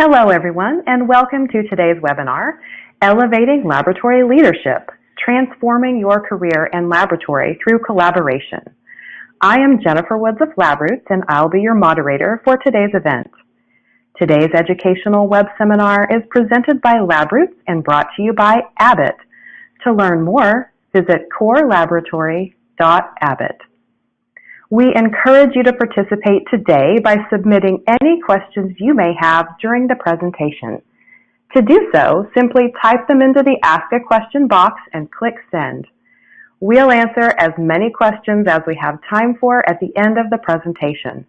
Hello, everyone, and welcome to today's webinar, Elevating Laboratory Leadership, Transforming Your Career in Laboratory Through Collaboration. I am Jennifer Woods of LabRoots, and I'll be your moderator for today's event. Today's educational web seminar is presented by LabRoots and brought to you by Abbott. To learn more, visit corelaboratory.abbott. We encourage you to participate today by submitting any questions you may have during the presentation. To do so, simply type them into the Ask a Question box and click Send. We'll answer as many questions as we have time for at the end of the presentation.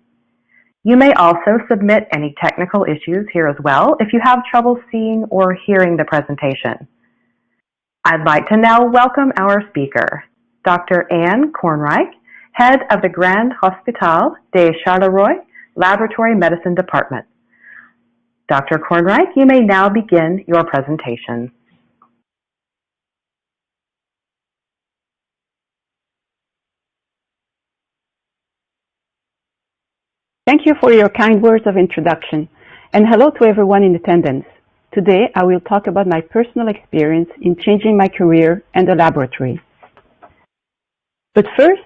You may also submit any technical issues here as well if you have trouble seeing or hearing the presentation. I'd like to now welcome our speaker, Dr. Anne Kornreich, Head of the Grand Hospital de Charleroi Laboratory Medicine Department. Dr. Kornreich, you may now begin your presentation. Thank you for your kind words of introduction, and hello to everyone in attendance. Today, I will talk about my personal experience in changing my career and the laboratory. But first,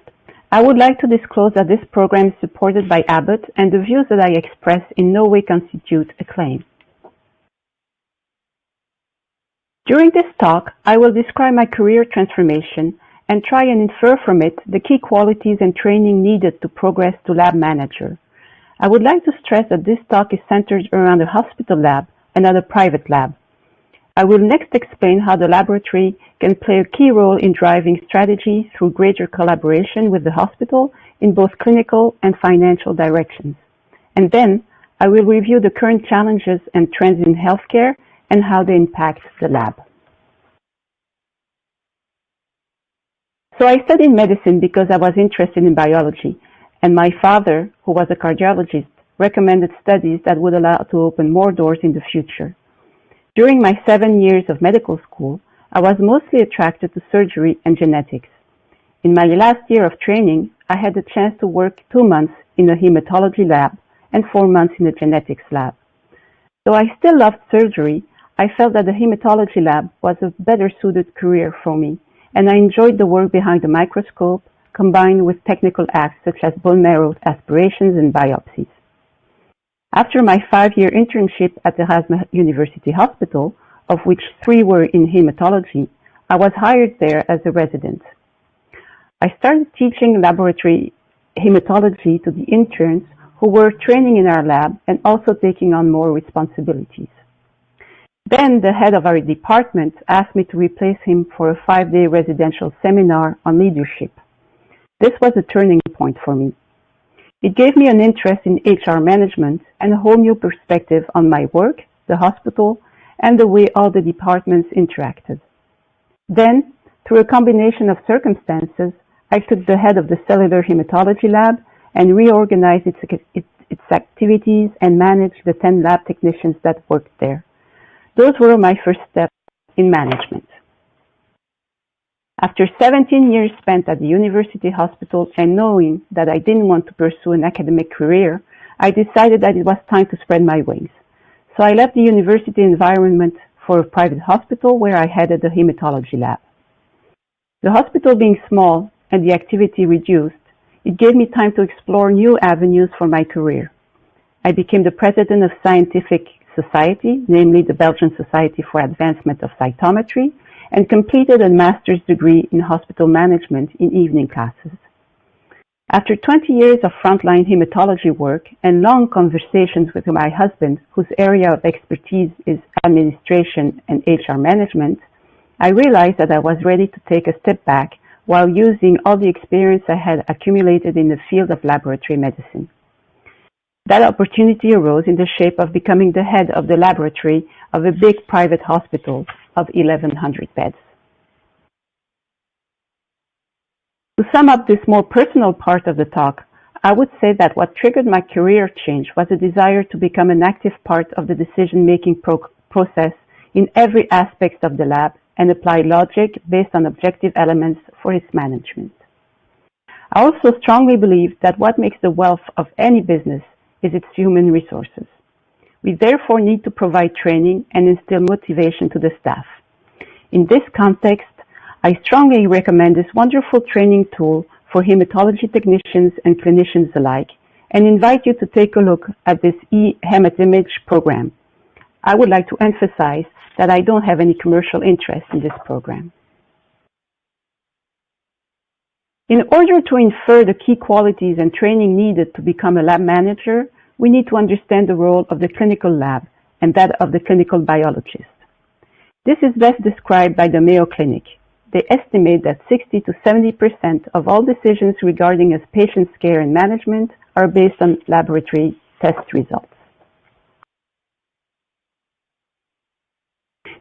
I would like to disclose that this program is supported by Abbott, and the views that I express in no way constitute a claim. During this talk, I will describe my career transformation and try and infer from it the key qualities and training needed to progress to lab manager. I would like to stress that this talk is centered around a hospital lab and not a private lab. I will next explain how the laboratory can play a key role in driving strategy through greater collaboration with the hospital in both clinical and financial directions. And then I will review the current challenges and trends in healthcare and how they impact the lab. So I studied medicine because I was interested in biology, and my father, who was a cardiologist, recommended studies that would allow to open more doors in the future. During my 7 years of medical school, I was mostly attracted to surgery and genetics. In my last year of training, I had the chance to work 2 months in a hematology lab and 4 months in a genetics lab. Though I still loved surgery, I felt that the hematology lab was a better suited career for me, and I enjoyed the work behind the microscope combined with technical acts such as bone marrow aspirations and biopsies. After my 5-year internship at the Erasmus University Hospital, of which 3 were in hematology, I was hired there as a resident. I started teaching laboratory hematology to the interns who were training in our lab and also taking on more responsibilities. Then the head of our department asked me to replace him for a 5-day residential seminar on leadership. This was a turning point for me. It gave me an interest in HR management and a whole new perspective on my work, the hospital, and the way all the departments interacted. Then, through a combination of circumstances, I took the head of the cellular hematology lab and reorganized its activities and managed the 10 lab technicians that worked there. Those were my first steps in management. After 17 years spent at the university hospital and knowing that I didn't want to pursue an academic career, I decided that it was time to spread my wings. So I left the university environment for a private hospital where I headed the hematology lab. The hospital being small and the activity reduced, it gave me time to explore new avenues for my career. I became the president of Scientific Society, namely the Belgian Society for Advancement of Cytometry, and completed a master's degree in hospital management in evening classes. After 20 years of frontline hematology work and long conversations with my husband, whose area of expertise is administration and HR management, I realized that I was ready to take a step back while using all the experience I had accumulated in the field of laboratory medicine. That opportunity arose in the shape of becoming the head of the laboratory of a big private hospital of 1,100 beds. To sum up this more personal part of the talk, I would say that what triggered my career change was a desire to become an active part of the decision-making process in every aspect of the lab and apply logic based on objective elements for its management. I also strongly believe that what makes the wealth of any business is its human resources. We therefore need to provide training and instill motivation to the staff. In this context, I strongly recommend this wonderful training tool for hematology technicians and clinicians alike, and invite you to take a look at this e-Hematology program. I would like to emphasize that I don't have any commercial interest in this program. In order to infer the key qualities and training needed to become a lab manager, we need to understand the role of the clinical lab and that of the clinical biologist. This is best described by the Mayo Clinic. They estimate that 60 to 70% of all decisions regarding a patient's care and management are based on laboratory test results.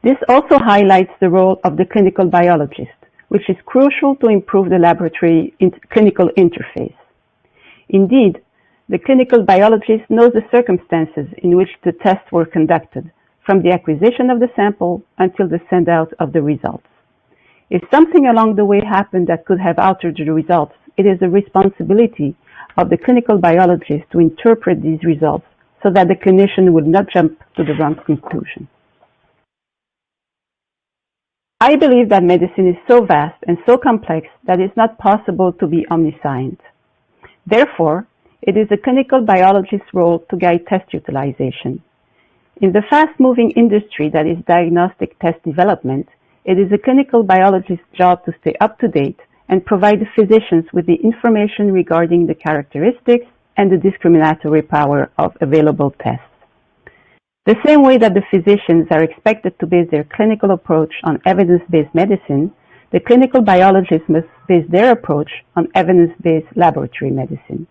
This also highlights the role of the clinical biologist, which is crucial to improve the laboratory clinical interface. Indeed, the clinical biologist knows the circumstances in which the tests were conducted, from the acquisition of the sample until the send-out of the results. If something along the way happened that could have altered the results, it is the responsibility of the clinical biologist to interpret these results so that the clinician would not jump to the wrong conclusion. I believe that medicine is so vast and so complex that it's not possible to be omniscient. Therefore, it is the clinical biologist's role to guide test utilization. In the fast-moving industry that is diagnostic test development, it is a clinical biologist's job to stay up to date and provide the physicians with the information regarding the characteristics and the discriminatory power of available tests. The same way that the physicians are expected to base their clinical approach on evidence-based medicine, the clinical biologists must base their approach on evidence-based laboratory medicine.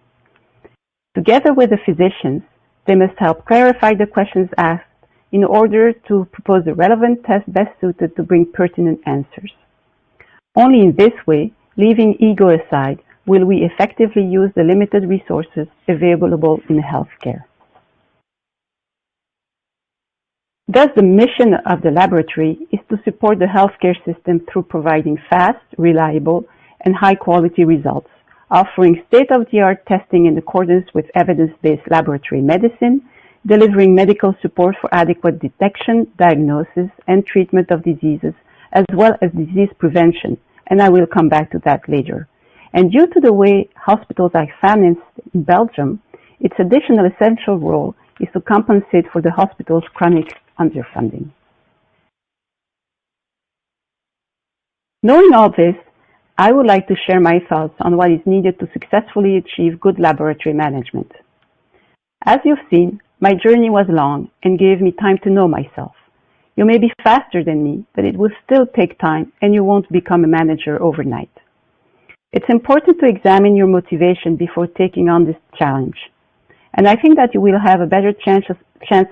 Together with the physicians, they must help clarify the questions asked in order to propose the relevant test best suited to bring pertinent answers. Only in this way, leaving ego aside, will we effectively use the limited resources available in healthcare. Thus, the mission of the laboratory is to support the healthcare system through providing fast, reliable, and high-quality results, offering state-of-the-art testing in accordance with evidence-based laboratory medicine, delivering medical support for adequate detection, diagnosis, and treatment of diseases, as well as disease prevention, and I will come back to that later. And due to the way hospitals are financed in Belgium, its additional essential role is to compensate for the hospital's chronic underfunding. Knowing all this, I would like to share my thoughts on what is needed to successfully achieve good laboratory management. As you've seen, my journey was long and gave me time to know myself. You may be faster than me, but it will still take time and you won't become a manager overnight. It's important to examine your motivation before taking on this challenge. And I think that you will have a better chance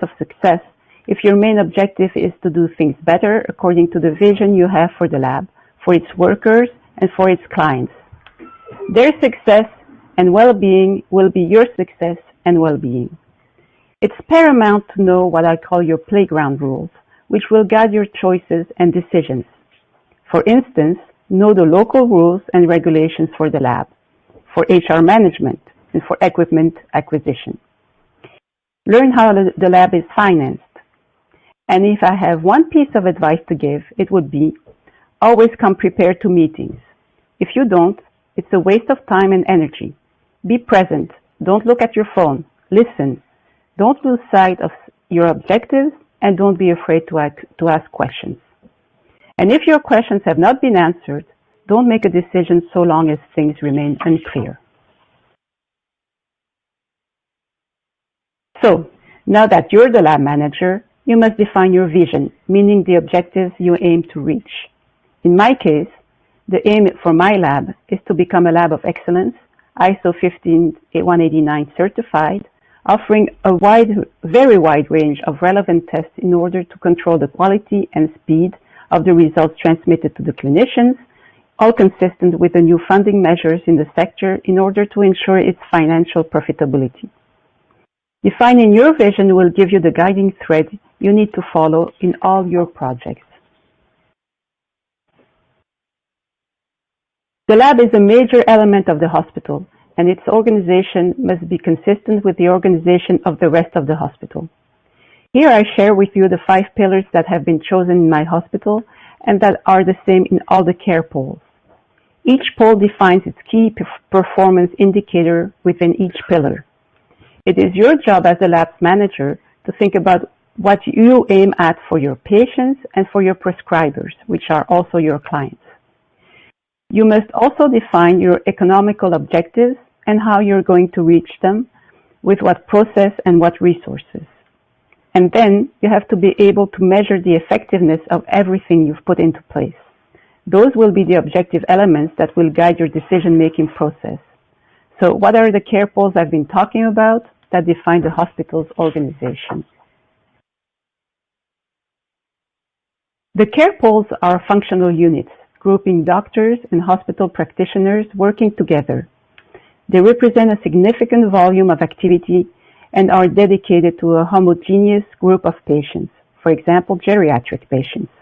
of success if your main objective is to do things better according to the vision you have for the lab, for its workers, and for its clients. Their success and well-being will be your success and well-being. It's paramount to know what I call your playground rules, which will guide your choices and decisions. For instance, know the local rules and regulations for the lab, for HR management, and for equipment acquisition. Learn how the lab is financed. And if I have one piece of advice to give, it would be, always come prepared to meetings. If you don't, it's a waste of time and energy. Be present. Don't look at your phone. Listen. Don't lose sight of your objectives and don't be afraid to ask questions. And if your questions have not been answered, don't make a decision so long as things remain unclear. So, now that you're the lab manager, you must define your vision, meaning the objectives you aim to reach. In my case, the aim for my lab is to become a lab of excellence, ISO 15189 certified, offering a very wide range of relevant tests in order to control the quality and speed of the results transmitted to the clinicians, all consistent with the new funding measures in the sector in order to ensure its financial profitability. Defining your vision will give you the guiding thread you need to follow in all your projects. The lab is a major element of the hospital, and its organization must be consistent with the organization of the rest of the hospital. Here I share with you the 5 pillars that have been chosen in my hospital and that are the same in all the care poles. Each pole defines its key performance indicator within each pillar. It is your job as a labs manager to think about what you aim at for your patients and for your prescribers, which are also your clients. You must also define your economical objectives and how you're going to reach them, with what process and what resources. And then you have to be able to measure the effectiveness of everything you've put into place. Those will be the objective elements that will guide your decision-making process. So what are the care poles I've been talking about that define the hospital's organization? The care poles are functional units, grouping doctors and hospital practitioners working together. They represent a significant volume of activity and are dedicated to a homogeneous group of patients, for example, geriatric patients,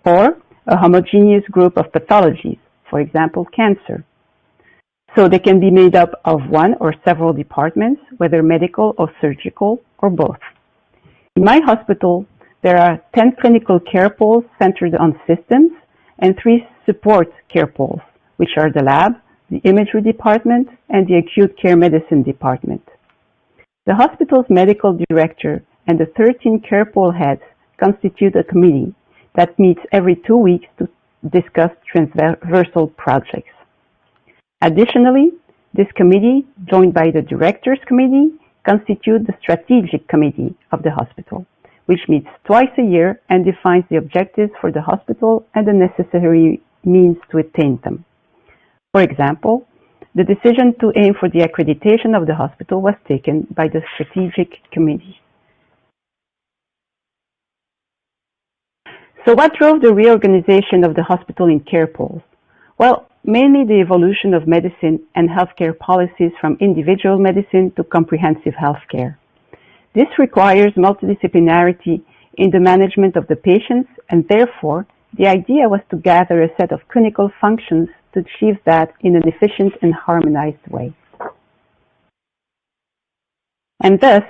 or a homogeneous group of pathologies, for example, cancer. So they can be made up of one or several departments, whether medical or surgical or both. In my hospital, there are 10 clinical care poles centered on systems and 3 support care poles, which are the lab, the imagery department, and the acute care medicine department. The hospital's medical director and the 13 care pole heads constitute a committee that meets every 2 weeks to discuss transversal projects. Additionally, this committee, joined by the directors committee, constitutes the strategic committee of the hospital, which meets twice a year and defines the objectives for the hospital and the necessary means to attain them. For example, the decision to aim for the accreditation of the hospital was taken by the strategic committee. So what drove the reorganization of the hospital in care poles? Well, mainly the evolution of medicine and healthcare policies from individual medicine to comprehensive healthcare. This requires multidisciplinarity in the management of the patients, and therefore, the idea was to gather a set of clinical functions to achieve that in an efficient and harmonized way. And thus,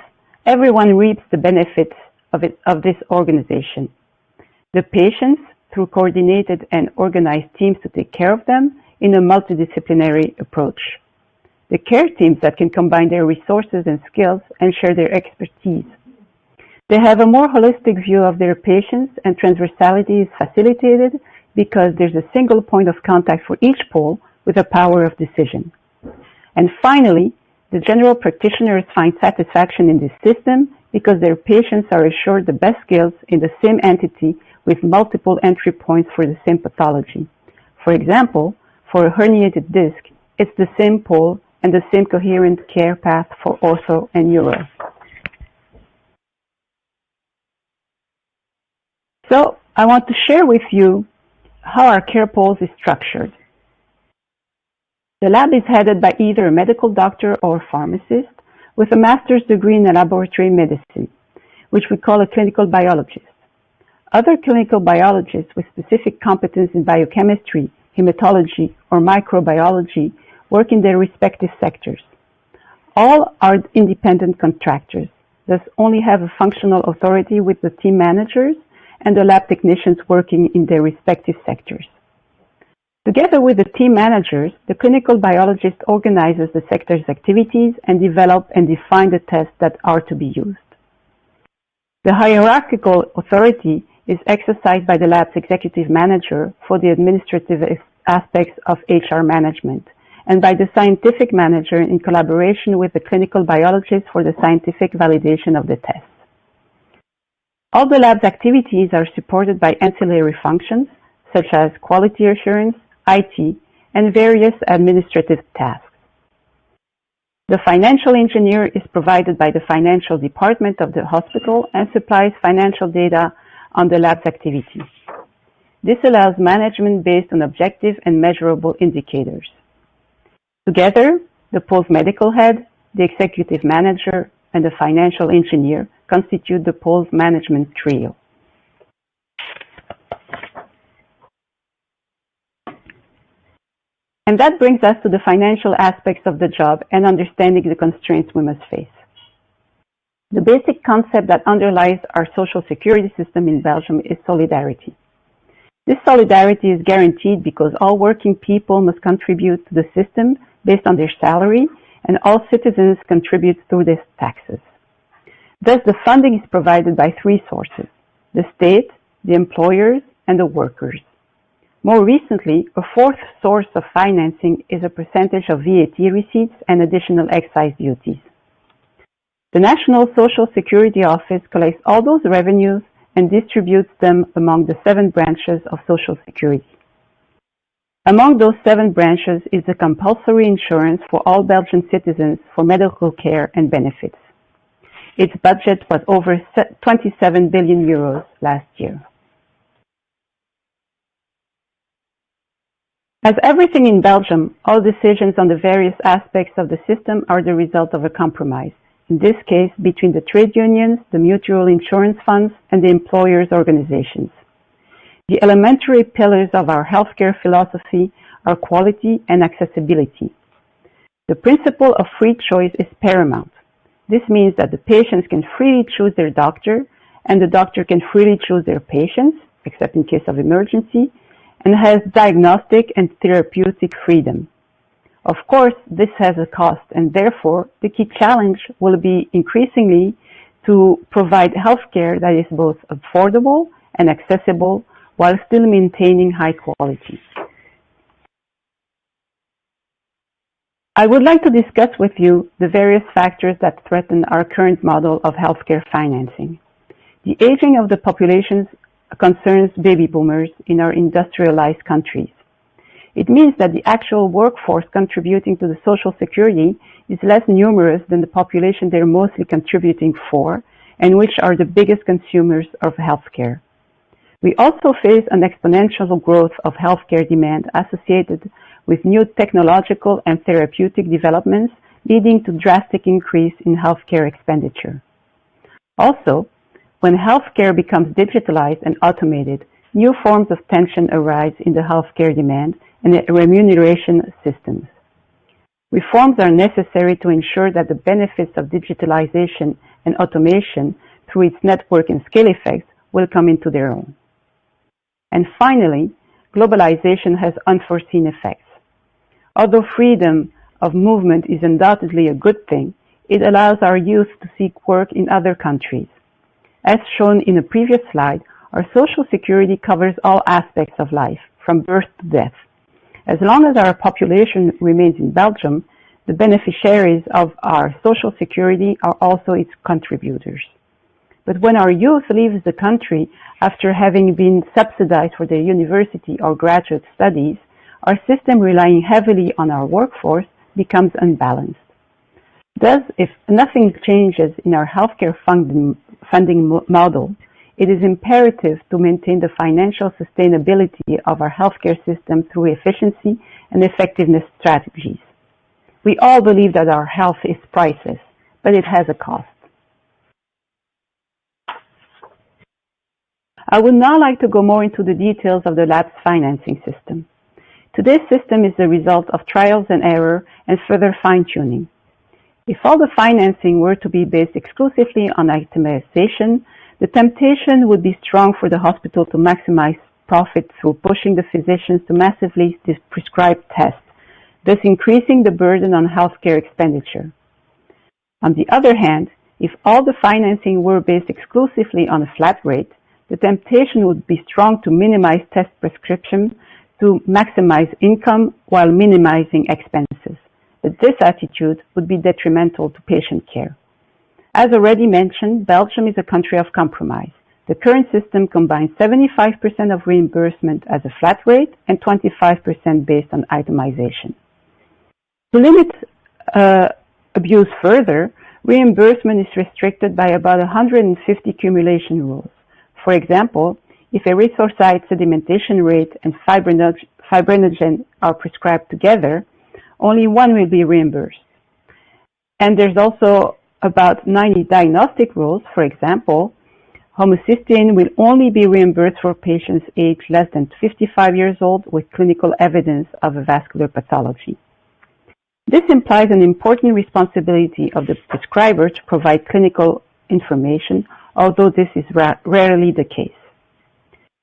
everyone reaps the benefits of this organization. The patients, through coordinated and organized teams to take care of them in a multidisciplinary approach. The care teams that can combine their resources and skills and share their expertise. They have a more holistic view of their patients, and transversality is facilitated because there's a single point of contact for each pole with a power of decision. And finally, the general practitioners find satisfaction in this system because their patients are assured the best skills in the same entity with multiple entry points for the same pathology. For example, for a herniated disc, it's the same pole and the same coherent care path for ortho and neuro. So I want to share with you how our care poles is structured. The lab is headed by either a medical doctor or pharmacist with a master's degree in laboratory medicine, which we call a clinical biologist. Other clinical biologists with specific competence in biochemistry, hematology, or microbiology work in their respective sectors. All are independent contractors, thus only have a functional authority with the team managers and the lab technicians working in their respective sectors. Together with the team managers, the clinical biologist organizes the sector's activities and develop and define the tests that are to be used. The hierarchical authority is exercised by the lab's executive manager for the administrative aspects of HR management, and by the scientific manager in collaboration with the clinical biologist for the scientific validation of the tests. All the lab's activities are supported by ancillary functions, such as quality assurance, IT, and various administrative tasks. The financial engineer is provided by the financial department of the hospital and supplies financial data on the lab's activities. This allows management based on objective and measurable indicators. Together, the pole's medical head, the executive manager, and the financial engineer constitute the pole's management trio. And that brings us to the financial aspects of the job and understanding the constraints we must face. The basic concept that underlies our social security system in Belgium is solidarity. This solidarity is guaranteed because all working people must contribute to the system based on their salary, and all citizens contribute through their taxes. Thus, the funding is provided by three sources: the state, the employers, and the workers. More recently, a fourth source of financing is a percentage of VAT receipts and additional excise duties. The National Social Security Office collects all those revenues and distributes them among the 7 branches of Social Security. Among those 7 branches is the compulsory insurance for all Belgian citizens for medical care and benefits. Its budget was over 27 billion euros last year. As everything in Belgium, all decisions on the various aspects of the system are the result of a compromise, in this case between the trade unions, the mutual insurance funds, and the employers' organizations. The elementary pillars of our healthcare philosophy are quality and accessibility. The principle of free choice is paramount. This means that the patients can freely choose their doctor, and the doctor can freely choose their patients, except in case of emergency, and has diagnostic and therapeutic freedom. Of course, this has a cost, and therefore, the key challenge will be increasingly to provide healthcare that is both affordable and accessible while still maintaining high quality. I would like to discuss with you the various factors that threaten our current model of healthcare financing. The aging of the populations concerns baby boomers in our industrialized countries. It means that the actual workforce contributing to the Social Security is less numerous than the population they're mostly contributing for, and which are the biggest consumers of healthcare. We also face an exponential growth of healthcare demand associated with new technological and therapeutic developments, leading to drastic increase in healthcare expenditure. Also, when healthcare becomes digitalized and automated, new forms of tension arise in the healthcare demand and the remuneration systems. Reforms are necessary to ensure that the benefits of digitalization and automation through its network and scale effects will come into their own. And finally, globalization has unforeseen effects. Although freedom of movement is undoubtedly a good thing, it allows our youth to seek work in other countries. As shown in a previous slide, our Social Security covers all aspects of life, from birth to death. As long as our population remains in Belgium, the beneficiaries of our Social Security are also its contributors. But when our youth leaves the country after having been subsidized for their university or graduate studies, our system relying heavily on our workforce becomes unbalanced. Thus, if nothing changes in our healthcare funding model, it is imperative to maintain the financial sustainability of our healthcare system through efficiency and effectiveness strategies. We all believe that our health is priceless, but it has a cost. I would now like to go more into the details of the LAB's financing system. Today's system is the result of trials and error and further fine-tuning. If all the financing were to be based exclusively on itemization, the temptation would be strong for the hospital to maximize profit through pushing the physicians to massively prescribe tests, thus increasing the burden on healthcare expenditure. On the other hand, if all the financing were based exclusively on a flat rate, the temptation would be strong to minimize test prescription to maximize income while minimizing expenses. But this attitude would be detrimental to patient care. As already mentioned, Belgium is a country of compromise. The current system combines 75% of reimbursement as a flat rate and 25% based on itemization. To limit abuse further, reimbursement is restricted by about 150 cumulation rules. For example, if erythrocyte sedimentation rate and fibrinogen are prescribed together, only one will be reimbursed. And there's also about 90 diagnostic rules. For example, homocysteine will only be reimbursed for patients aged less than 55 years old with clinical evidence of a vascular pathology. This implies an important responsibility of the prescriber to provide clinical information, although this is rarely the case.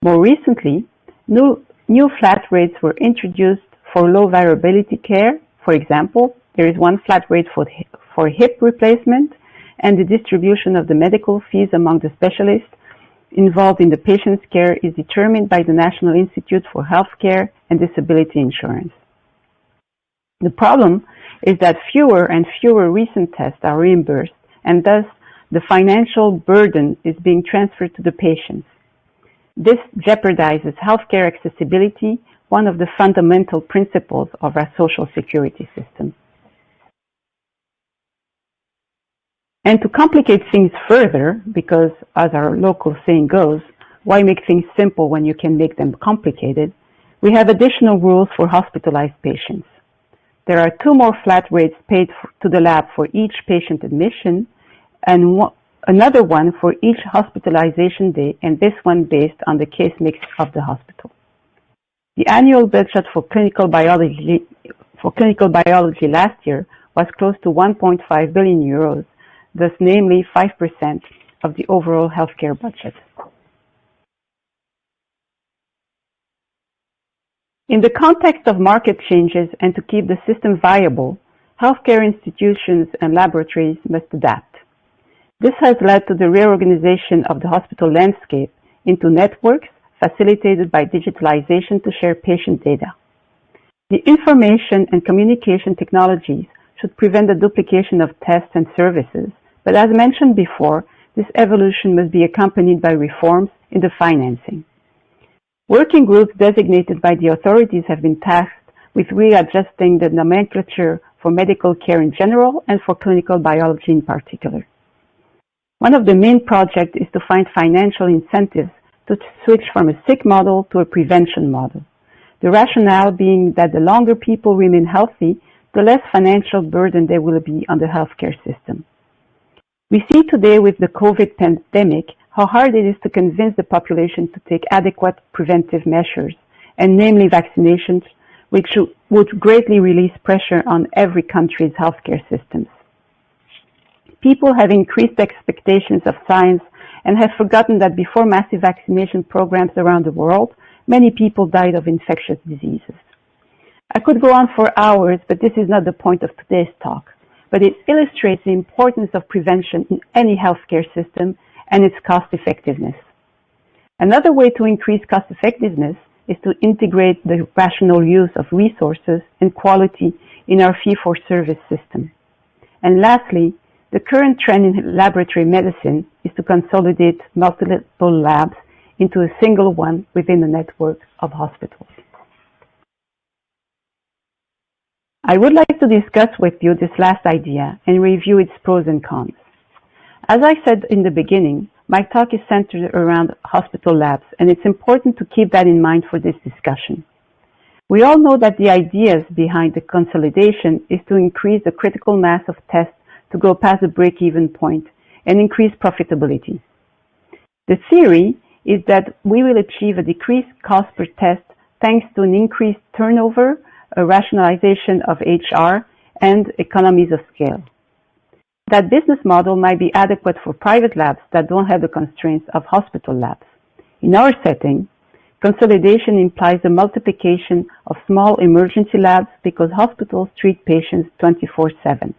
More recently, new flat rates were introduced for low variability care. For example, there is one flat rate for hip replacement, and the distribution of the medical fees among the specialists involved in the patient's care is determined by the National Institute for Healthcare and Disability Insurance. The problem is that fewer and fewer recent tests are reimbursed, and thus the financial burden is being transferred to the patients. This jeopardizes healthcare accessibility, one of the fundamental principles of our social security system. And to complicate things further, because as our local saying goes, why make things simple when you can make them complicated, we have additional rules for hospitalized patients. There are 2 more flat rates paid to the lab for each patient admission, and another one for each hospitalization day, and this one based on the case mix of the hospital. The annual budget for clinical biology last year was close to 1.5 billion euros, thus namely 5% of the overall healthcare budget. In the context of market changes and to keep the system viable, healthcare institutions and laboratories must adapt. This has led to the reorganization of the hospital landscape into networks facilitated by digitalization to share patient data. The information and communication technologies should prevent the duplication of tests and services, but as mentioned before, this evolution must be accompanied by reforms in the financing. Working groups designated by the authorities have been tasked with readjusting the nomenclature for medical care in general and for clinical biology in particular. One of the main projects is to find financial incentives to switch from a sick model to a prevention model. The rationale being that the longer people remain healthy, the less financial burden there will be on the healthcare system. We see today with the COVID pandemic how hard it is to convince the population to take adequate preventive measures, and namely vaccinations, which would greatly release pressure on every country's healthcare systems. People have increased expectations of science and have forgotten that before massive vaccination programs around the world, many people died of infectious diseases. I could go on for hours, but this is not the point of today's talk. But it illustrates the importance of prevention in any healthcare system and its cost effectiveness. Another way to increase cost effectiveness is to integrate the rational use of resources and quality in our fee-for-service system. And lastly, the current trend in laboratory medicine is to consolidate multiple labs into a single one within a network of hospitals. I would like to discuss with you this last idea and review its pros and cons. As I said in the beginning, my talk is centered around hospital labs, and it's important to keep that in mind for this discussion. We all know that the ideas behind the consolidation is to increase the critical mass of tests to go past the break-even point and increase profitability. The theory is that we will achieve a decreased cost per test thanks to an increased turnover, a rationalization of HR, and economies of scale. That business model might be adequate for private labs that don't have the constraints of hospital labs. In our setting, consolidation implies the multiplication of small emergency labs because hospitals treat patients 24/7.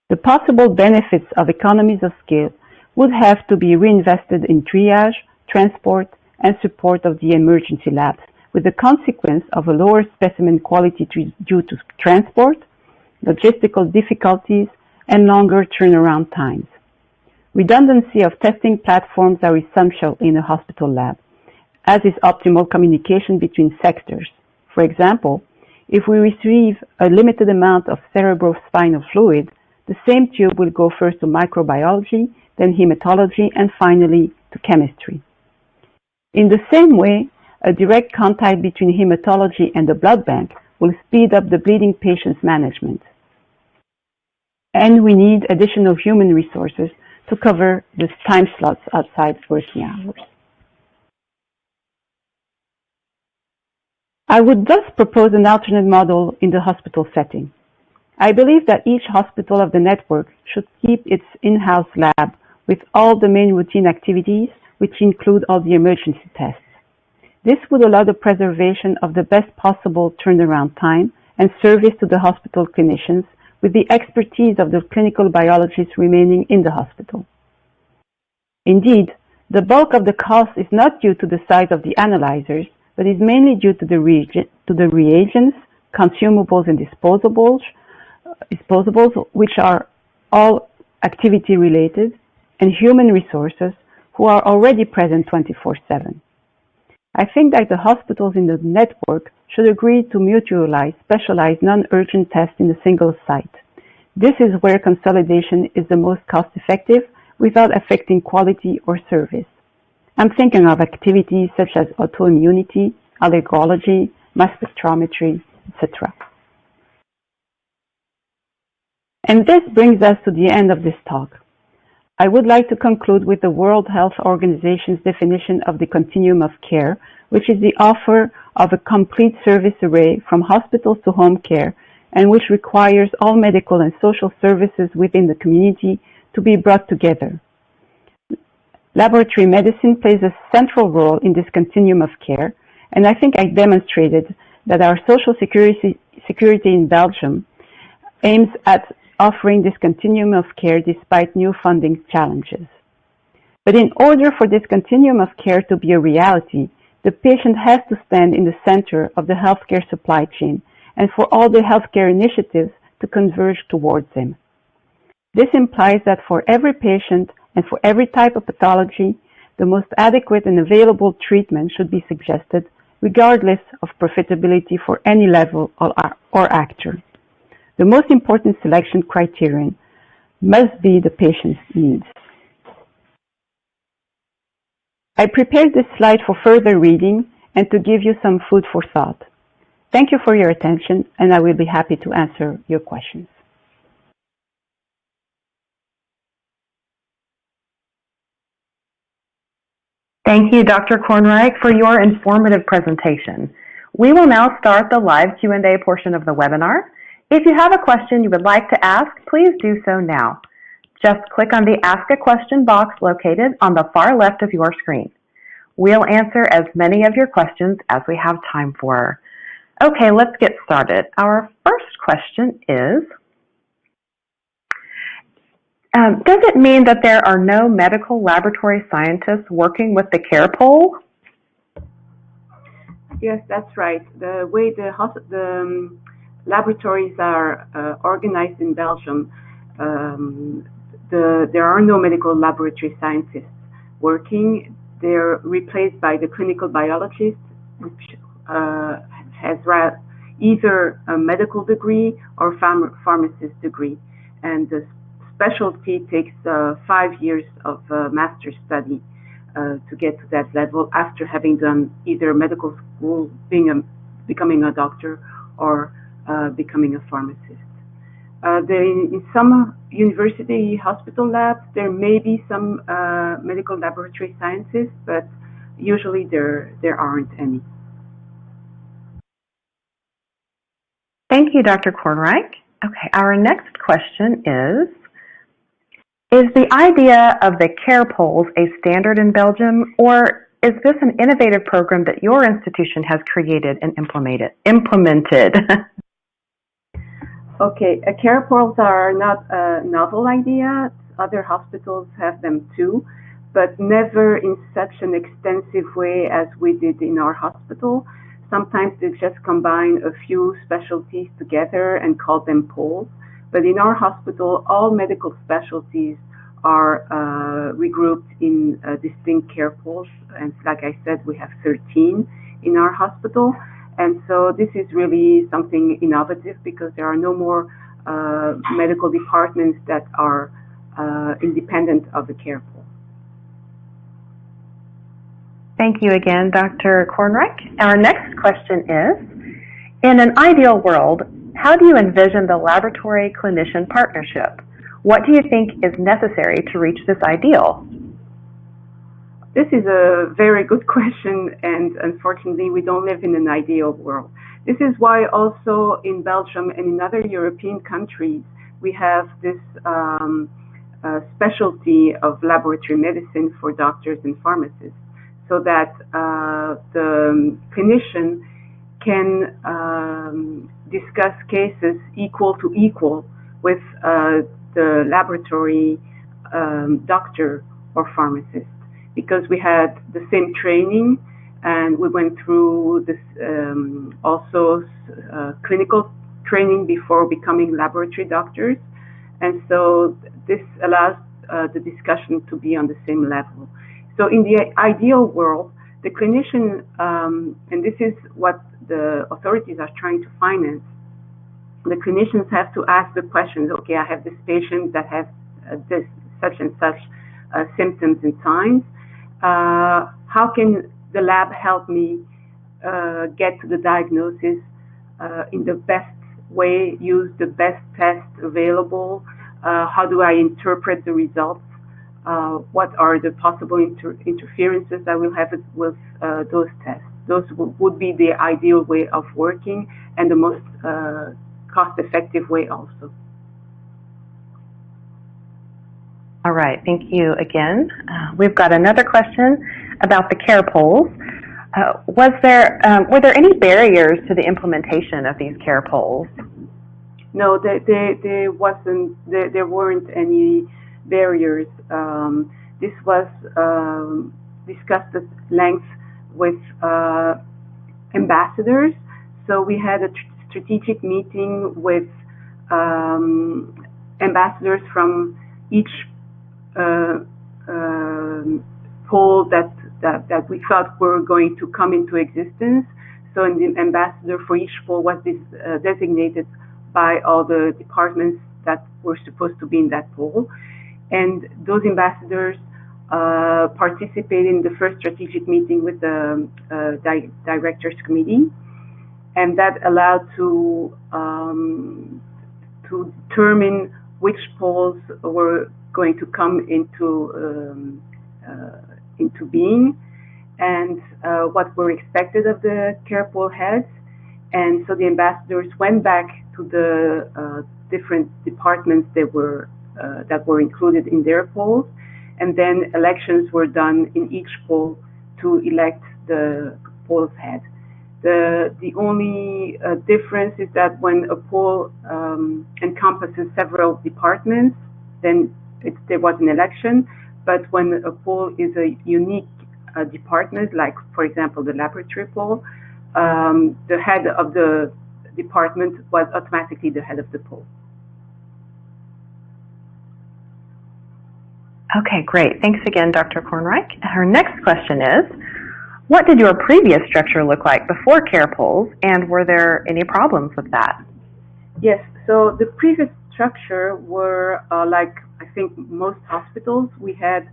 The possible benefits of economies of scale would have to be reinvested in triage, transport, and support of the emergency labs, with the consequence of a lower specimen quality due to transport, logistical difficulties, and longer turnaround times. Redundancy of testing platforms are essential in a hospital lab, as is optimal communication between sectors. For example, if we receive a limited amount of cerebrospinal fluid, the same tube will go first to microbiology, then hematology, and finally to chemistry. In the same way, a direct contact between hematology and the blood bank will speed up the bleeding patient's management. And we need additional human resources to cover the time slots outside working hours. I would thus propose an alternate model in the hospital setting. I believe that each hospital of the network should keep its in-house lab with all the main routine activities, which include all the emergency tests. This would allow the preservation of the best possible turnaround time and service to the hospital clinicians, with the expertise of the clinical biologists remaining in the hospital. Indeed, the bulk of the cost is not due to the size of the analyzers, but is mainly due to the reagents, consumables, and disposables, which are all activity related, and human resources who are already present 24/7. I think that the hospitals in the network should agree to mutualize specialized non-urgent tests in a single site. This is where consolidation is the most cost-effective without affecting quality or service. I'm thinking of activities such as autoimmunity, allergology, mass spectrometry, etc. And this brings us to the end of this talk. I would like to conclude with the World Health Organization's definition of the continuum of care, which is the offer of a complete service array from hospitals to home care, and which requires all medical and social services within the community to be brought together. Laboratory medicine plays a central role in this continuum of care, and I think I demonstrated that our social security in Belgium aims at offering this continuum of care despite new funding challenges. But in order for this continuum of care to be a reality, the patient has to stand in the center of the healthcare supply chain and for all the healthcare initiatives to converge towards him. This implies that for every patient and for every type of pathology, the most adequate and available treatment should be suggested, regardless of profitability for any level or actor. The most important selection criterion must be the patient's needs. I prepared this slide for further reading and to give you some food for thought. Thank you for your attention, and I will be happy to answer your questions. Thank you, Dr. Kornreich, for your informative presentation. We will now start the live Q&A portion of the webinar. If you have a question you would like to ask, please do so now. Just click on the Ask a Question box located on the far left of your screen. We'll answer as many of your questions as we have time for. Okay, let's get started. Our first question is, does it mean that there are no medical laboratory scientists working with the care pole? Yes, that's right. The way the laboratories are organized in Belgium, there are no medical laboratory scientists working. They're replaced by the clinical biologist, which has either a medical degree or pharmacist degree. And the specialty takes 5 years of master's study to get to that level after having done either medical school, becoming a doctor, or becoming a pharmacist. In some university hospital labs, there may be some medical laboratory scientists, but usually there aren't any. Thank you, Dr. Kornreich. Okay, our next question is the idea of the care poles a standard in Belgium, or is this an innovative program that your institution has created and implemented? Okay, care poles are not a novel idea. Other hospitals have them too, but never in such an extensive way as we did in our hospital. Sometimes they just combine a few specialties together and call them poles. But in our hospital, all medical specialties are regrouped in distinct care poles. And like I said, we have 13 in our hospital. And so this is really something innovative because there are no more medical departments that are independent of the care pool. Thank you again, Dr. Kornreich. Our next question is, in an ideal world, how do you envision the laboratory-clinician partnership? What do you think is necessary to reach this ideal? This is a very good question, and unfortunately, we don't live in an ideal world. This is why also in Belgium and in other European countries, we have this specialty of laboratory medicine for doctors and pharmacists, so that the clinician can discuss cases equal to equal with the laboratory doctor or pharmacist, because we had the same training and we went through this also clinical training before becoming laboratory doctors, and so this allows the discussion to be on the same level. So in the ideal world, the clinician, and this is what the authorities are trying to finance, the clinicians have to ask the questions, okay, I have this patient that has this such and such symptoms and signs. How can the lab help me get to the diagnosis in the best way, use the best test available? How do I interpret the results? What are the possible interferences I will have with those tests? Those would be the ideal way of working and the most cost-effective way also. All right, thank you again. We've got another question about the care polls. Were there any barriers to the implementation of these care polls? No, there weren't any barriers. This was discussed at length with ambassadors. So we had a strategic meeting with ambassadors from each poll that we thought were going to come into existence. So the ambassador for each poll was designated by all the departments that were supposed to be in that poll. And those ambassadors participated in the first strategic meeting with the directors committee, and that allowed to determine which polls were going to come into being, and what were expected of the care poll heads. And so the ambassadors went back to the different departments that were included in their polls, and then elections were done in each poll to elect the poll's head. The only difference is that when a poll encompasses several departments, then there was an election. But when a poll is a unique department, like for example the laboratory poll, the head of the department was automatically the head of the poll. Okay, great. Thanks again, Dr. Kornreich. Our next question is, what did your previous structure look like before care polls, and were there any problems with that? Yes, so the previous structure were like I think most hospitals. We had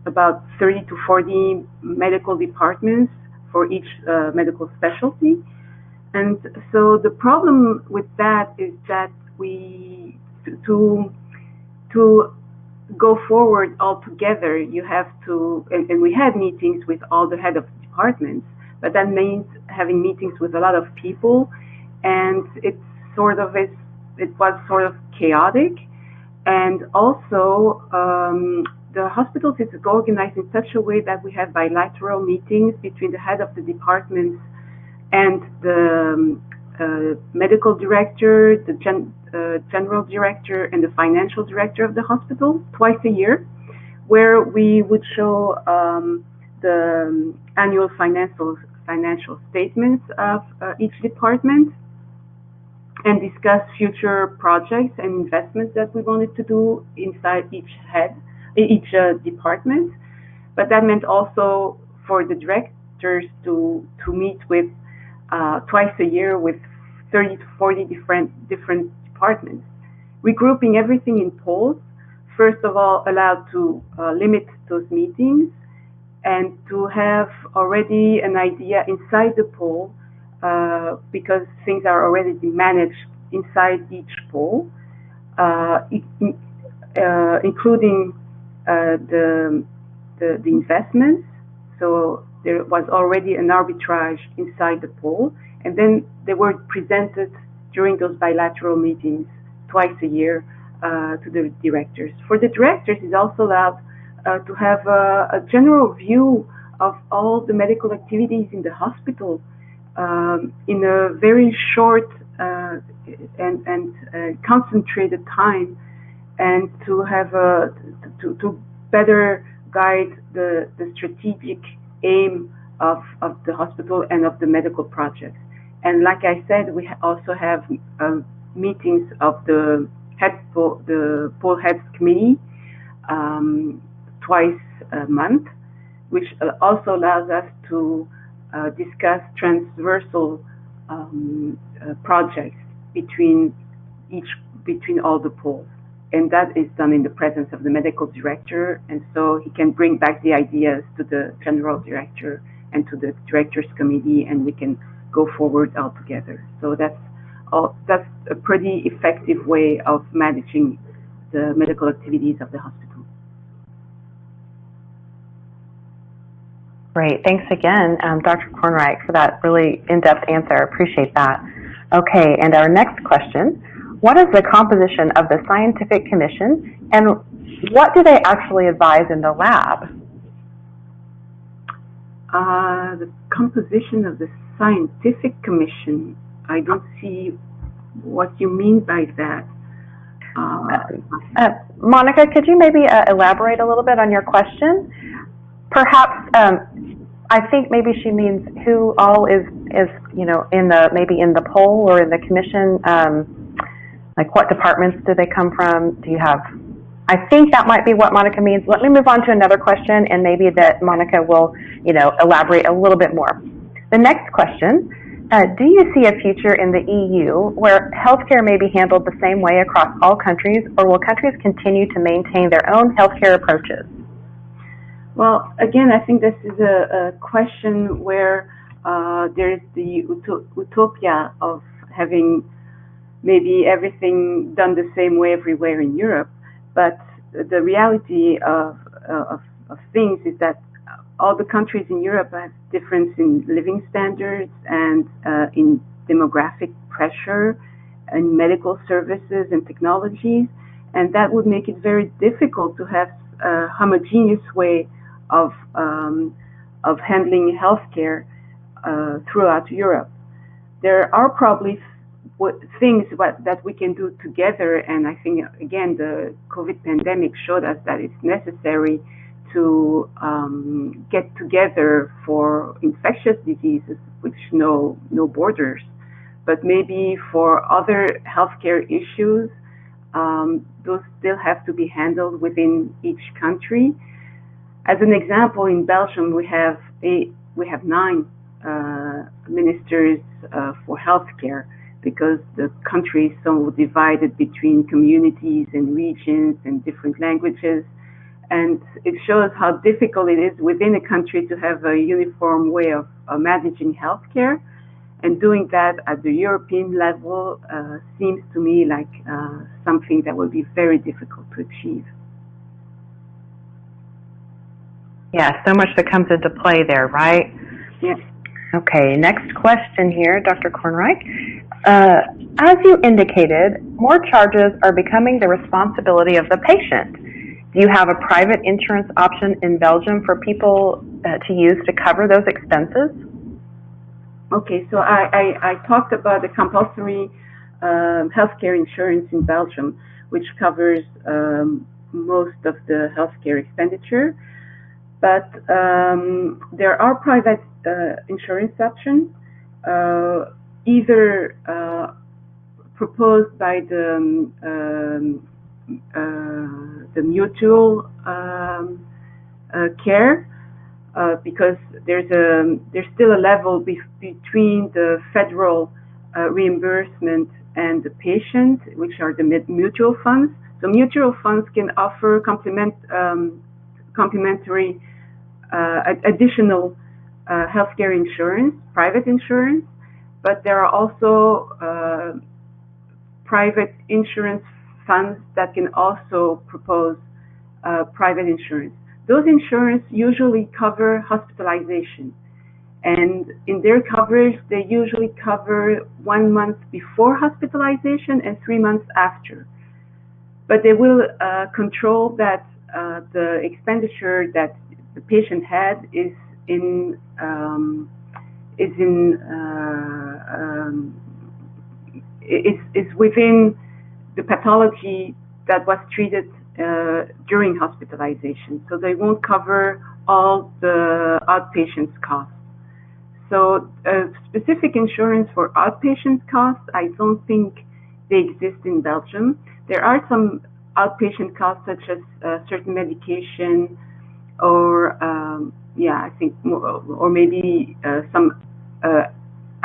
about 30 to 40 medical departments for each medical specialty. And so the problem with that is that we, to go forward all together, you have to, and we had meetings with all the head of departments, but that means having meetings with a lot of people, and it was sort of chaotic. And also, the hospitals is organized in such a way that we have bilateral meetings between the head of the departments and the medical director, the general director, and the financial director of the hospital twice a year, where we would show the annual financial statements of each department, and discuss future projects and investments that we wanted to do inside each department. But that meant also for the directors to meet with twice a year with 30 to 40 different departments. Regrouping everything in polls, first of all, allowed to limit those meetings and to have already an idea inside the poll, because things are already managed inside each poll, including the investments. So there was already an arbitrage inside the poll, and then they were presented during those bilateral meetings twice a year to the directors. For the directors, it's also allowed to have a general view of all the medical activities in the hospital in a very short and concentrated time, and to have to better guide the strategic aim of the hospital and of the medical projects. And like I said, we also have meetings of the Pole Heads Committee twice a month, which also allows us to discuss transversal projects between all the poles. And that is done in the presence of the medical director, and so he can bring back the ideas to the general director and to the directors committee, and we can go forward all together. So that's a pretty effective way of managing the medical activities of the hospital. Great. Thanks again, Dr. Kornreich, for that really in-depth answer. I appreciate that. Okay, and our next question. What is the composition of the scientific commission, and what do they actually advise in the lab? The composition of the scientific commission, I don't see what you mean by that. Monica, could you maybe elaborate a little bit on your question? Perhaps, I think maybe she means who all is maybe in the poll or in the commission. Like what departments do they come from? Do you have? I think that might be what Monica means. Let me move on to another question, and maybe that Monica will, elaborate a little bit more. The next question: do you see a future in the EU where healthcare may be handled the same way across all countries, or will countries continue to maintain their own healthcare approaches? Well, again, I think this is a question where there's the utopia of having maybe everything done the same way everywhere in Europe, but the reality of things is that all the countries in Europe have difference in living standards and in demographic pressure and medical services and technologies, and that would make it very difficult to have a homogeneous way of handling healthcare throughout Europe. There are probably things that we can do together, and I think again the COVID pandemic showed us that it's necessary to get together for infectious diseases which know no borders, but maybe for other healthcare issues, those still have to be handled within each country. As an example, in Belgium we have 9 ministers for healthcare, because the country is so divided between communities and regions and different languages. And it shows how difficult it is within a country to have a uniform way of managing healthcare. And doing that at the European level seems to me like something that will be very difficult to achieve. Yeah, so much that comes into play there, right? Yes. Okay, next question here, Dr. Kornreich. As you indicated, more charges are becoming the responsibility of the patient. Do you have a private insurance option in Belgium for people to use to cover those expenses? Okay, so I talked about the compulsory healthcare insurance in Belgium, which covers most of the healthcare expenditure. But there are private insurance options, either proposed by the mutual care, because there's still a level between the federal reimbursement and the patient, which are the mutual funds. So mutual funds can offer complementary additional healthcare insurance, private insurance, but there are also private insurance funds that can also propose private insurance. Those insurance usually cover hospitalization, and in their coverage they usually cover 1 month before hospitalization and 3 months after. but they will control that the expenditure that the patient had is within the pathology that was treated during hospitalization. So they won't cover all the outpatient costs. So specific insurance for outpatient costs, I don't think they exist in Belgium. There are some outpatient costs such as certain medication or I think or maybe some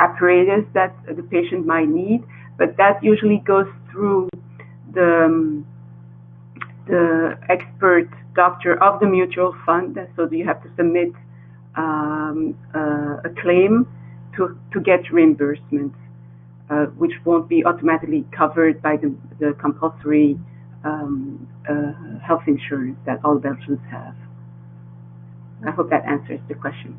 apparatus that the patient might need, but that usually goes through the expert doctor of the mutual fund. So you have to submit a claim to get reimbursement, which won't be automatically covered by the compulsory health insurance that all Belgians have. I hope that answers the question.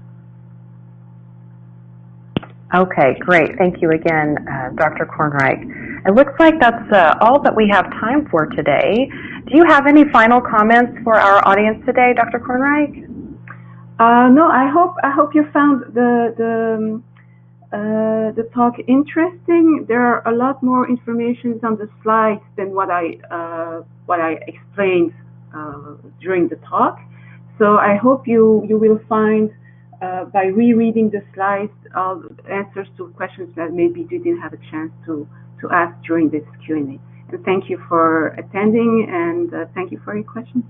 Okay, great. Thank you again, Dr. Kornreich. It looks like that's all that we have time for today. Do you have any final comments for our audience today, Dr. Kornreich? No, I hope you found the talk interesting. There are a lot more information on the slides than what I explained during the talk. So I hope you will find by rereading the slides answers to questions that maybe you didn't have a chance to ask during this Q&A. And thank you for attending, and thank you for your questions.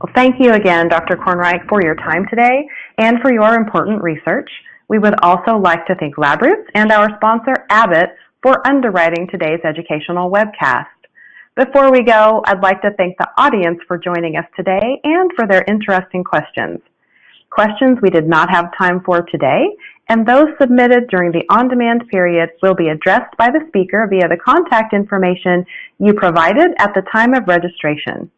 Well, thank you again, Dr. Kornreich, for your time today and for your important research. We would also like to thank LabRoots and our sponsor, Abbott, for underwriting today's educational webcast. Before we go, I'd like to thank the audience for joining us today and for their interesting questions. Questions we did not have time for today, and those submitted during the on-demand period will be addressed by the speaker via the contact information you provided at the time of registration.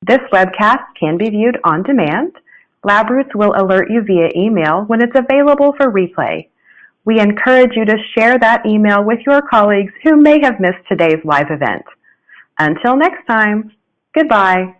This webcast can be viewed on demand. LabRoots will alert you via email when it's available for replay. We encourage you to share that email with your colleagues who may have missed today's live event. Until next time, goodbye.